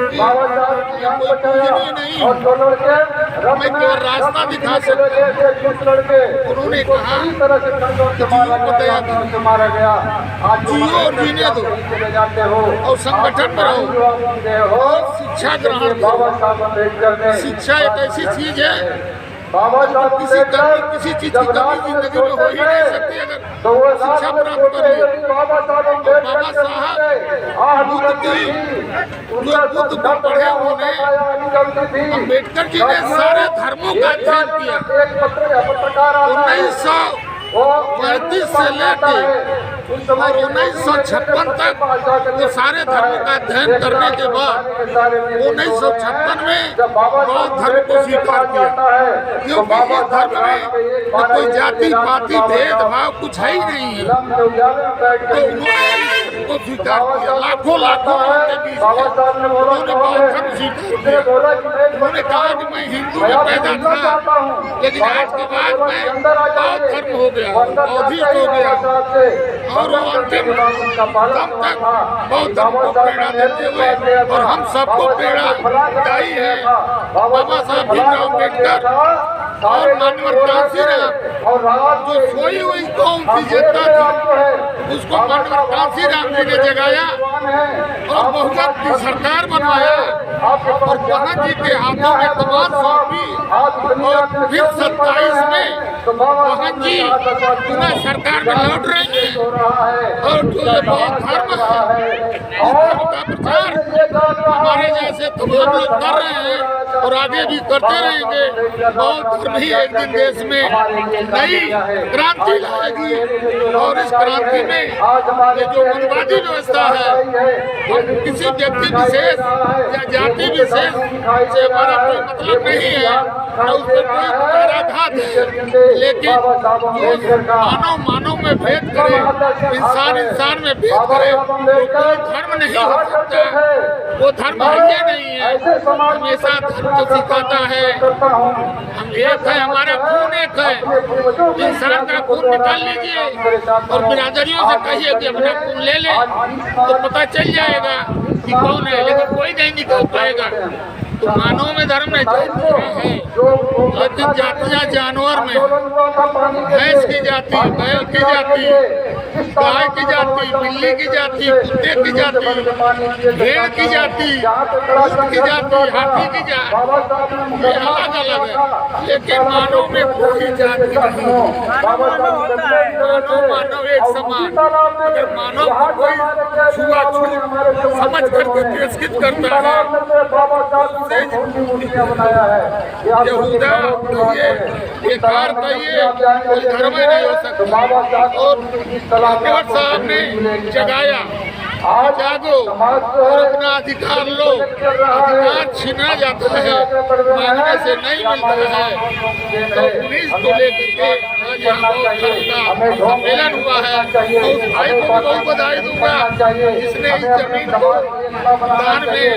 की कोई पूजनीय नहीं हूँ, मैं केवल रास्ता दिखा सकता हूँ। उन्होंने कहा जियो को दया करो, जियो और जीने दो और संगठन में रहो और शिक्षा ग्रहण करो। शिक्षा एक ऐसी चीज है किसी चीज की कमी जिंदगी में हो ही नहीं सकती अगर शिक्षा प्राप्त कर ली। बाबा साहब बुद्ध को पढ़े उन्होंने, अम्बेडकर जी ने सारे धर्मों का अध्ययन किया। 1935 से लेकर और 1956 तक वो सारे धर्मों का अध्ययन करने के बाद 1956 में बौद्ध धर्म को स्वीकार किया, क्योंकि इस धर्म में कोई जाति पाति भेदभाव कुछ है ही नहीं है। तो उन्होंने को स्वीकार किया, लाखों के बीच में उन्होंने बौद्ध धर्म स्वीकार किया। उन्होंने कहा कि मैं हिंदू में पैदा था, लेकिन आज के बाद मैं बौद्ध धर्म हो गया, बौद्धिस्ट हो गया। और वो अंतिम दम तक बौद्ध धर्म को प्रेरणा देते हुए और हम सबको प्रेरणादायी है बाबा साहब भीमराव अम्बेडकर और मानवर कांशीराम, जो सोई हुई कौम की जनता थी उसको मानवर कांशीराम जी ने जगाया और बहुजन की सरकार बनवाया और मोहन जी के हाथों में कमान सौंपी। और फिर 27 में मोहन जी पुनः सरकार में लौट रहे हैं और जो ये बौद्ध धर्म है इस धर्म का प्रचार हमारे जैसे तमाम लोग कर रहे हैं और आगे भी करते रहेंगे। बौद्ध धर्म ही एक दिन देश में नई क्रांति लाएगी और इस क्रांति में ये जो मनवादी व्यवस्था है किसी व्यक्ति विशेष या जाति विशेष से हमारा कोई मतलब नहीं है, न उस पर कोई पक्षाघात है, लेकिन जो मानव में भेद करे, इंसान में भेद करे, वो कोई धर्म नहीं हो सकता। वो धर्म ये नहीं है, हमेशा धर्म तो सिखाता है हम एक है, हमारा खून एक है। इंसान का खून निकाल लीजिए और बिरादरियों से कहिए कि अपना खून ले ले तो पता चल जाएगा कि कौन है, लेकिन कोई नहीं निकाल पाएगा। तो मानव में धर्म नहीं है, लेकिन जातियाँ जानवर में भैंस की जाति, बैल की जाति, गाय की जाति, बिल्ली की जाति, कुत्ते की जाति, भेड़ की जाति, ऊँट की जाति, हाथी की जाति, ये अलग अलग है, लेकिन मानव में कोई जाति नहीं। मानव एक समान। अगर मानव को कोई छुआछूत समझ करके तिरस्कृत करता है, यहूदा कहिए, बेकार कहिए, कोई धर्म नहीं हो सकता। और अकबर साहब ने जगाया जागो और अपना अधिकार लो। अधिकार छीना जाता है, मांगने से नहीं मिलता है। तो 19 को लेकर के आज यहाँ बौद्ध धर्म का सम्मेलन हुआ है। तो उस भाई को भी बहुत बधाई दूंगा जिसने इस जमीन को दान में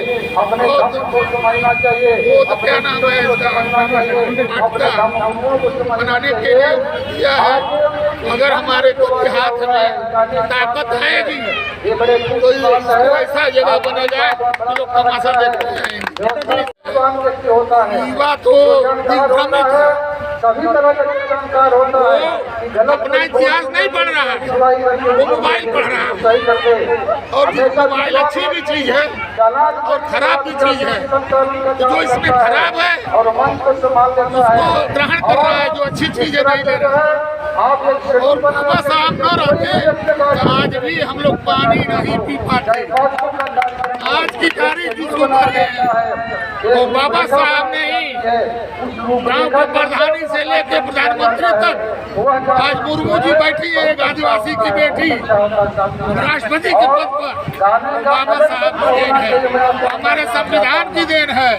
बहुत क्या नाम है इसका अटका बनाने के लिए दिया है। अगर हमारे हाथ में ताकत आएगी तो ऐसा जगह बना जाए कि लोग तमाशा देखते जाएंगे। युवा तो दिग्भ्रमित है, सभी तरह का संस्कार होता है। अपना इतिहास नहीं पढ़ रहा है, वो मोबाइल पढ़ रहा है। और मोबाइल अच्छी भी चीज है और खराब भी चीज है। तो जो इसमें खराब है उसको ग्रहण कर रहा है, जो अच्छी चीजें नहीं ले रहा है। और बाबा साहब न रहते आज भी हम लोग पानी नहीं पी पाते। आज की तारीख जिसको कहते हैं वो बाबा साहब ने ही गांव के प्रधानी से लेकर प्रधानमंत्री तक। आज मुर्मू जी बैठी है, एक आदिवासी की बेटी राष्ट्रपति के पद पर, बाबा साहब की देन है, हमारे संविधान की देन है।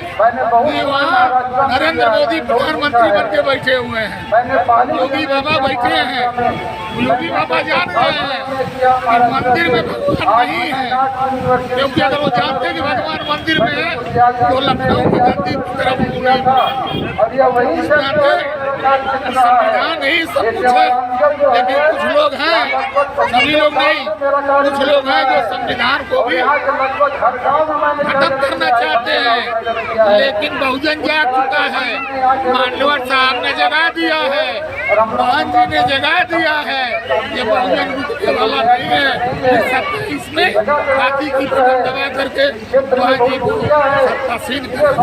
ये वहाँ नरेंद्र मोदी प्रधानमंत्री बन के बैठे हुए हैं, योगी बाबा बैठे हैं। योगी बाबा जान रहे हैं कि मंदिर में भगवान नहीं है, क्योंकि अगर वो जानते कि भगवान मंदिर में है तो लखनऊ की गद्दी की तरफ संविधान ही सब कुछ है, लेकिन कुछ लोग हैं, सभी लोग नहीं, कुछ लोग हैं जो संविधान को भी खत्म करना चाहते हैं। लेकिन बहुजन जाग चुका है, मान्यवर साहब ने जगा दिया है, मोहन जी ने जगा दिया है। ये बहुजन रुकने वाला नहीं है। इसमें हाथी की पकड़ दबा करके मोहन जी को सत्तासीन कर